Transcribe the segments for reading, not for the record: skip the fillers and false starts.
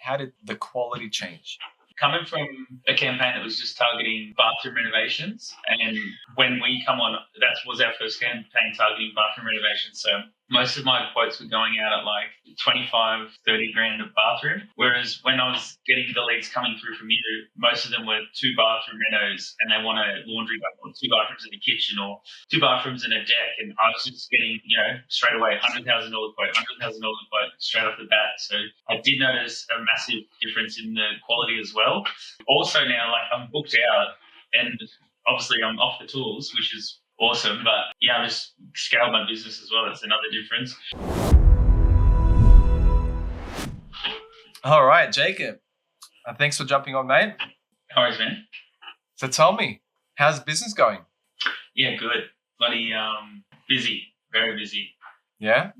how did the quality change? Coming from a campaign that was just targeting bathroom renovations, and when we come on, that was our first campaign targeting bathroom renovations. So most of my quotes were going out at like 25, 30 grand a bathroom. Whereas when I was getting the leads coming through from you, most of them were 2 bathroom renos and they want a laundry bath or 2 bathrooms in the kitchen or 2 bathrooms and a deck. And I was just getting, straight away, $100,000 quote, $100,000 quote straight off the bat. So I did notice a massive difference in the quality as well. Also now, like, I'm booked out and obviously I'm off the tools, which is awesome. But yeah, I just scaled my business as well. That's another difference. All right, Jacob. Thanks for jumping on, mate. No worries, man. So tell me, how's business going? Yeah, good. Bloody busy, very busy. Yeah?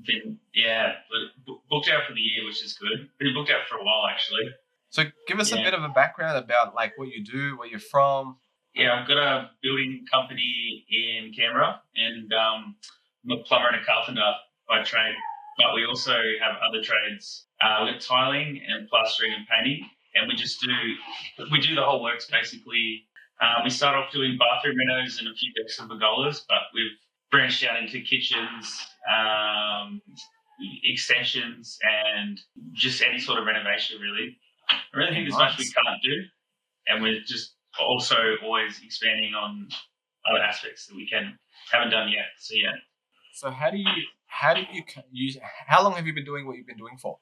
Booked out for the year, which is good. Been booked out for a while, actually. So give us a bit of a background about like what you do, where you're from. Yeah, I've got a building company in Canberra, and I'm a plumber and a carpenter by trade. But we also have other trades. We've got tiling and plastering and painting, and we do the whole works basically. We start off doing bathroom renos and a few decks and pergolas, but we've branched out into kitchens, extensions, and just any sort of renovation really. I really think there's much we can't do, and we're just also always expanding on other aspects that we haven't done yet. So yeah. So how long have you been doing what you've been doing for?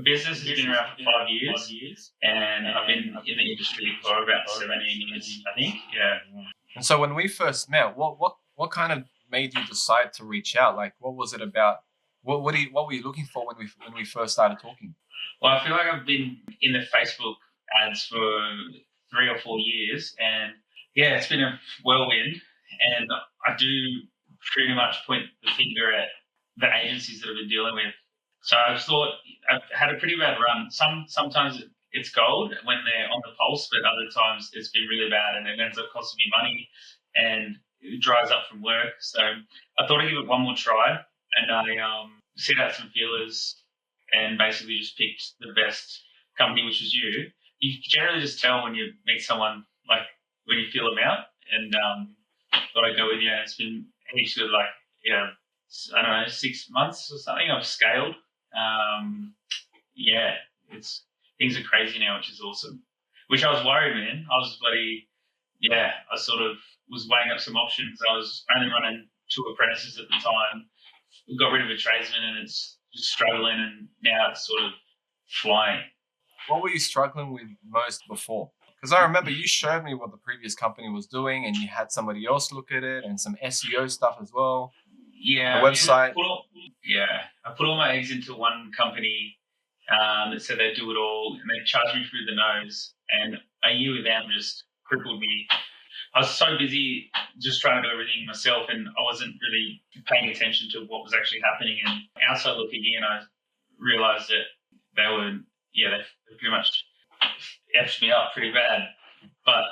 Business has been around for 5 years, and I've been in the industry for about 17 years, I think. Yeah. And so when we first met, what kind of made you decide to reach out? Like, what was it about? What were you looking for when we first started talking? Well, I feel like I've been in the Facebook ads for 3 or 4 years, and yeah, it's been a whirlwind. And I do pretty much point the finger at the agencies that I've been dealing with. So I thought I've had a pretty bad run. Sometimes it's gold when they're on the pulse, but other times it's been really bad and it ends up costing me money and it dries up from work. So I thought I'd give it one more try, and I set out some feelers and basically just picked the best company, which was you. You generally just tell when you meet someone, like when you feel them out, and thought I'd go with you. And it's been heaps good, like, I don't know, 6 months or something. I've scaled. Things are crazy now, which is awesome. Which I was worried, man. I sort of was weighing up some options. I was only running 2 apprentices at the time. We got rid of a tradesman and it's just struggling, and now it's sort of flying. What were you struggling with most before? Because I remember you showed me what the previous company was doing, and you had somebody else look at it and some SEO stuff as well. Yeah. The website. I put all my eggs into one company that said they'd do it all, and they charged me through the nose. And a year with them just crippled me. I was so busy just trying to do everything myself, and I wasn't really paying attention to what was actually happening. And outside looking in, I realised that they pretty much effed me up pretty bad. But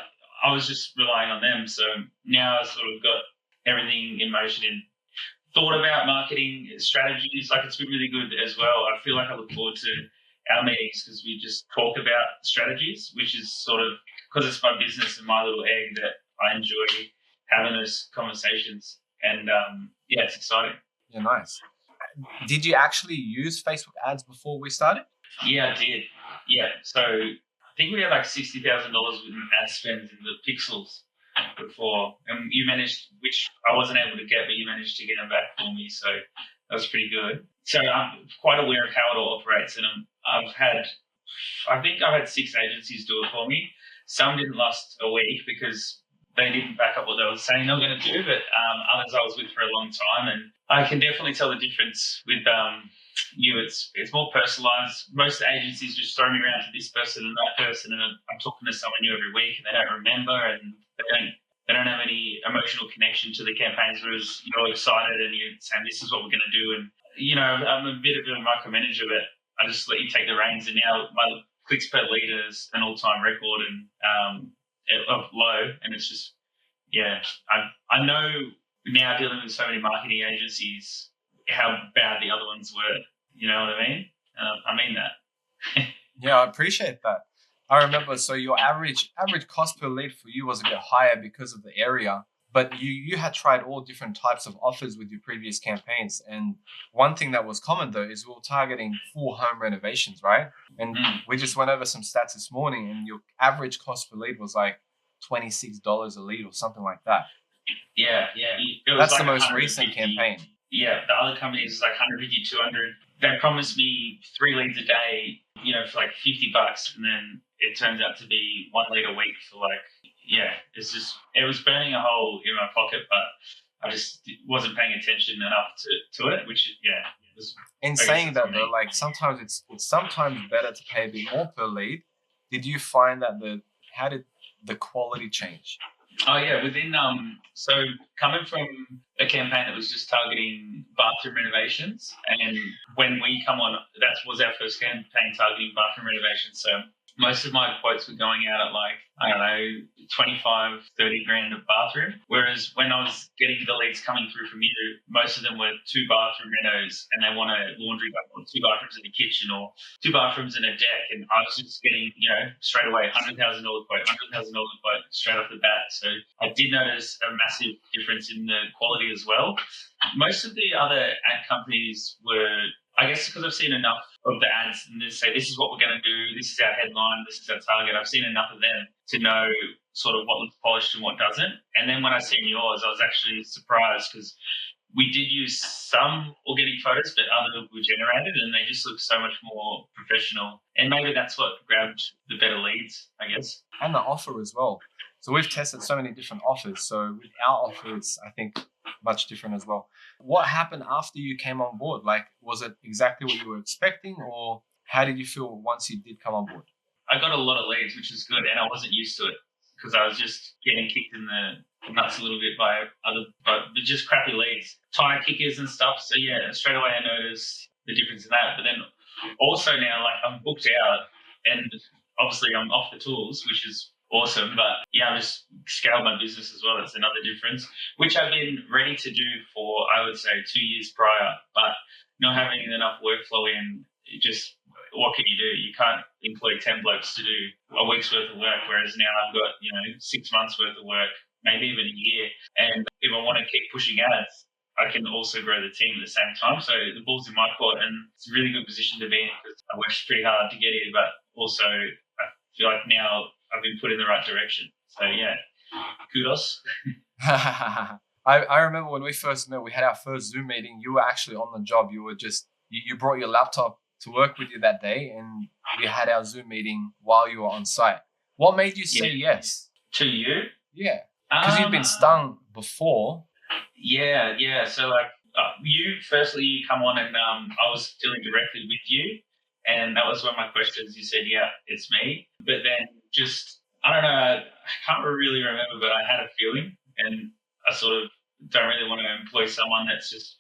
I was just relying on them. So now I've sort of got everything in motion and thought about marketing strategies. Like, it's been really good as well. I feel like I look forward to our meetings because we just talk about strategies, which is sort of, because it's my business and my little egg, that I enjoy having those conversations. And it's exciting. Yeah, nice. Did you actually use Facebook ads before we started? Yeah, I did. Yeah. So I think we had like $60,000 in ad spend in the pixels before, and you managed, which I wasn't able to get, but you managed to get them back for me. So that was pretty good. So I'm quite aware of how it all operates, and I think I've had 6 agencies do it for me. Some didn't last a week because they didn't back up what they were saying they were going to do, but others I was with for a long time, and I can definitely tell the difference with you. It's more personalised. Most agencies just throw me around to this person and that person, and I'm talking to someone new every week, and they don't remember, and they don't have any emotional connection to the campaigns, whereas you're excited and you're saying this is what we're going to do. And I'm a bit of a micromanager, but I just let you take the reins, and now my clicks per lead is an all-time record and of low, and it's just I know now, dealing with so many marketing agencies, how bad the other ones were. You know what I mean? I mean that. Yeah, I appreciate that. I remember. So your average cost per lead for you was a bit higher because of the area, but you had tried all different types of offers with your previous campaigns. And one thing that was common though is we were targeting full home renovations, right? And we just went over some stats this morning, and your average cost per lead was like $26 a lead or something like that. Yeah, yeah. It was That's like the most 150. recent campaign. Yeah, the other companies is like 150, 200. They promised me 3 leads a day, for like $50, and then it turns out to be 1 lead a week for like, it was burning a hole in my pocket, but I just wasn't paying attention enough to it, which was. In saying that though, like sometimes it's sometimes better to pay a bit more per lead. Did you find that how did the quality change? Oh yeah, so coming from a campaign that was just targeting bathroom renovations, and when we come on, that was our first campaign targeting bathroom renovations. So most of my quotes were going out at like, I don't know, 25, 30 grand a bathroom. Whereas when I was getting the leads coming through from you, most of them were 2 bathroom renos, and they want a laundry, or 2 bathrooms in the kitchen, or 2 bathrooms in a deck. And I was just getting, straight away, $100,000 quote, $100,000 quote straight off the bat. So I did notice a massive difference in the quality as well. Most of the other ad companies were, I guess, because I've seen enough of the ads and they say, this is what we're going to do, this is our headline, this is our target. I've seen enough of them to know sort of what looks polished and what doesn't. And then when I seen yours, I was actually surprised because we did use some organic photos, but other were generated and they just look so much more professional. And maybe that's what grabbed the better leads, I guess. And the offer as well. So we've tested so many different offers. So with our offer, it's, I think, much different as well. What happened after you came on board? Like, was it exactly what you were expecting, or how did you feel once you did come on board? I got a lot of leads, which is good, and I wasn't used to it because I was just getting kicked in the nuts a little bit by just crappy leads, tire kickers and stuff. So yeah, straight away I noticed the difference in that. But then also now, like, I'm booked out, and obviously I'm off the tools, which is awesome. But yeah, I just scaled my business as well. That's another difference, which I've been ready to do for, I would say, 2 years prior, but not having enough workflow in, what can you do? You can't employ 10 blokes to do a week's worth of work, whereas now I've got, 6 months worth of work, maybe even a year. And if I want to keep pushing ads, I can also grow the team at the same time. So the ball's in my court, and it's a really good position to be in because I worked pretty hard to get here, but also I feel like now I've been put in the right direction. So yeah, kudos. I remember when we first met, we had our first Zoom meeting. You were actually on the job. You were you brought your laptop to work with you that day, and we had our Zoom meeting while you were on site. What made you say yes? To you? Yeah. Because you've been stung before. Yeah. So like firstly, you come on and I was dealing directly with you. And that was one of my questions. You said, yeah, it's me. But then I don't know, I can't really remember, but I had a feeling. And I sort of don't really want to employ someone that's just,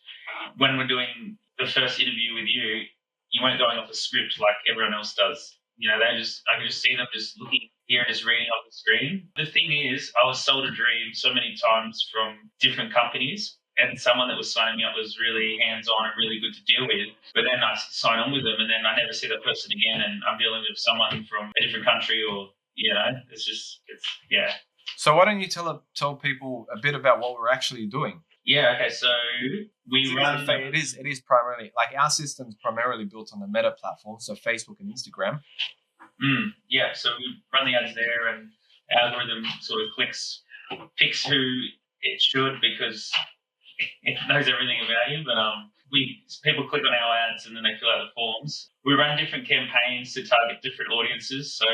when we're doing the first interview with you, you weren't going off a script like everyone else does. I can just see them just looking here and just reading off the screen. The thing is, I was sold a dream so many times from different companies, and someone that was signing me up was really hands-on and really good to deal with. But then I sign on with them, and then I never see that person again, and I'm dealing with someone from a different country, or yeah. So why don't you tell people a bit about what we're actually doing? Yeah. Okay. So we run. It is primarily, like, our system's primarily built on the Meta platform, so Facebook and Instagram. Yeah. So we run the ads there, and algorithm sort of picks who it should because it knows everything about you. But people click on our ads and then they fill out the forms. We run different campaigns to target different audiences. So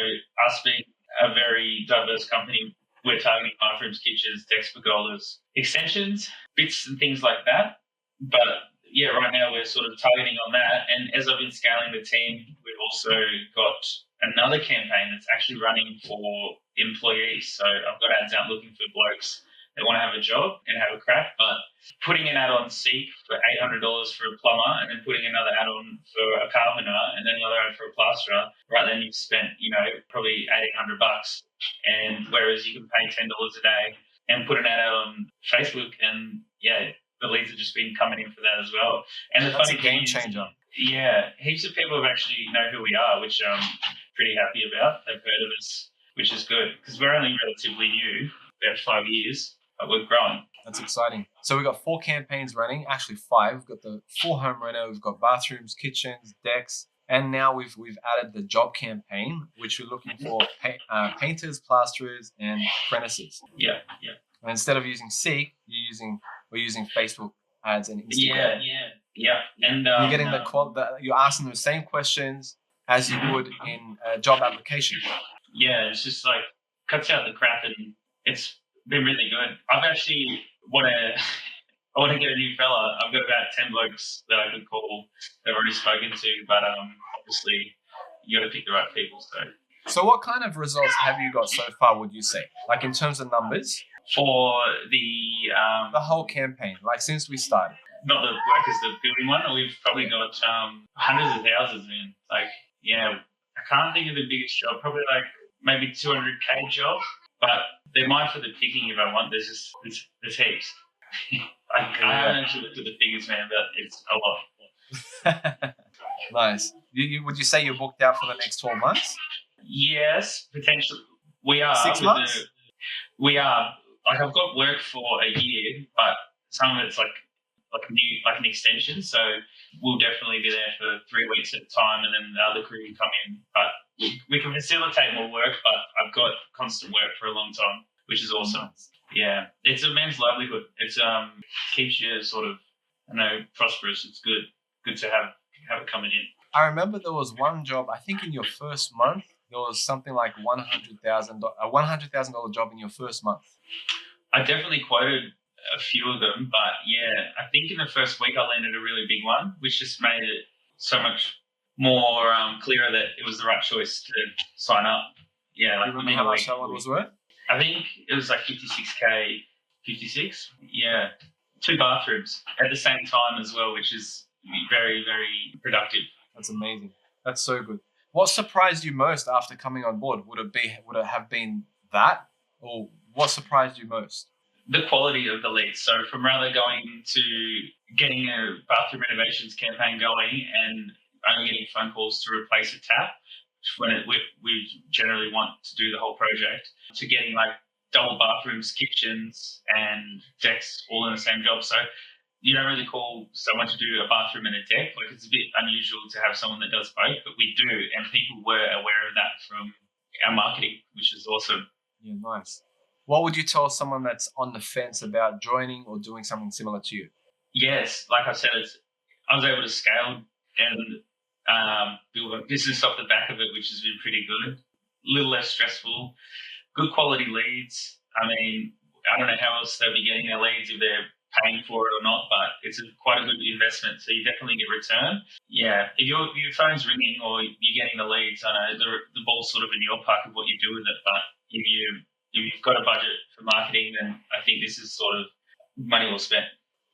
us being a very diverse company, we're targeting bathrooms, kitchens, decks, pergolas, extensions, bits and things like that. But yeah, right now we're sort of targeting on that. And as I've been scaling the team, we've also got another campaign that's actually running for employees. So I've got ads out looking for blokes that want to have a job and have a crack, but putting an ad on Seek for $800 for a plumber, and then putting another ad on for a carpenter, and then another ad for a plasterer, right then you've spent, probably $1,800. And whereas you can pay $10 a day and put an ad out on Facebook, and yeah, the leads have just been coming in for that as well. And that's a game changer. Yeah, heaps of people have actually know who we are, which I'm pretty happy about. They've heard of us, which is good because we're only relatively new, about 5 years, but we're growing. That's exciting. So we've got 4 campaigns running, actually 5. We've got the full home reno, we've got bathrooms, kitchens, decks, and now we've added the job campaign, which we're looking for painters, plasterers, and apprentices. Yeah. And instead of using Seek, we're using Facebook ads and Instagram. Yeah. And you're getting you're asking the same questions as you would in a job application. Yeah, it's just like cuts out the crap, and it's been really good. I've actually I want to get a new fella. I've got about 10 blokes that I could call that I've already spoken to, but obviously you got to pick the right people. So what kind of results have you got so far, would you say? Like in terms of numbers? For the whole campaign, like since we started. Not the workers, the building one, we've probably got hundreds of thousands, man. Like, yeah, I can't think of the biggest job, probably like maybe 200K job, but they're mine for the picking if I want. There's heaps. I haven't actually looked at the figures, man, but it's a lot. Nice. Would you say you're booked out for the next 12 months? Yes, potentially. We are. 6 months? We are. Like, I've got work for a year, but some of it's like an extension. So we'll definitely be there for 3 weeks at a time, and then the other crew can come in. But we can facilitate more work, but I've got constant work for a long time, which is awesome. Yeah, it's a man's livelihood. It's keeps you sort of, prosperous. It's good to have it coming in. I remember there was one job, I think in your first month, there was something like $100,000 job in your first month. I definitely quoted a few of them, but yeah, I think in the first week I landed a really big one, which just made it so much more clearer that it was the right choice to sign up. Yeah, like, you remember how much that one was worth? I think it was like 56K, 56. Yeah, 2 bathrooms at the same time as well, which is very, very productive. That's amazing. That's so good. What surprised you most after coming on board? Would it have been that, or what surprised you most? The quality of the leads. So from rather going to getting a bathroom renovations campaign going and only getting phone calls to replace a tap, when we generally want to do the whole project, to getting like double bathrooms, kitchens, and decks all in the same job. So you don't really call someone to do a bathroom and a deck. Like, it's a bit unusual to have someone that does both, but we do, and people were aware of that from our marketing, which is awesome. Yeah, nice. What would you tell someone that's on the fence about joining or doing something similar to you? Yes, like I said, I was able to scale and build a business off the back of it, which has been pretty good. A little less stressful, good quality leads. I mean, I don't know how else they'll be getting their leads if they're paying for it or not, but it's quite a good investment, so you definitely get return. Yeah, if your phone's ringing or you're getting the leads, I know the ball's sort of in your park of what you do with it, but if you've got a budget for marketing, then I think this is sort of money well spent.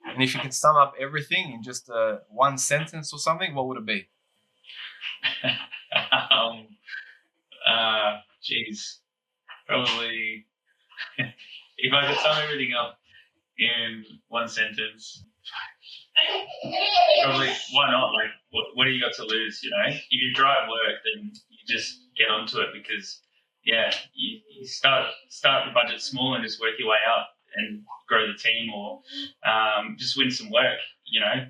And if you could sum up everything in just one sentence or something, what would it be? Probably if I could sum everything up in one sentence, probably, why not? Like, what do you got to lose? If you drive work, then you just get onto it, because you start the budget small and just work your way up and grow the team, or just win some work.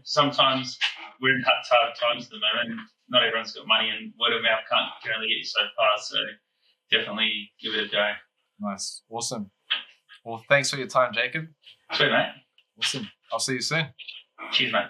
Sometimes we're in hard times at the moment. Not everyone's got money, and word of mouth can only get you so far. So definitely give it a go. Nice, awesome. Well, thanks for your time, Jacob. Sweet, mate. Awesome. I'll see you soon. Cheers, mate.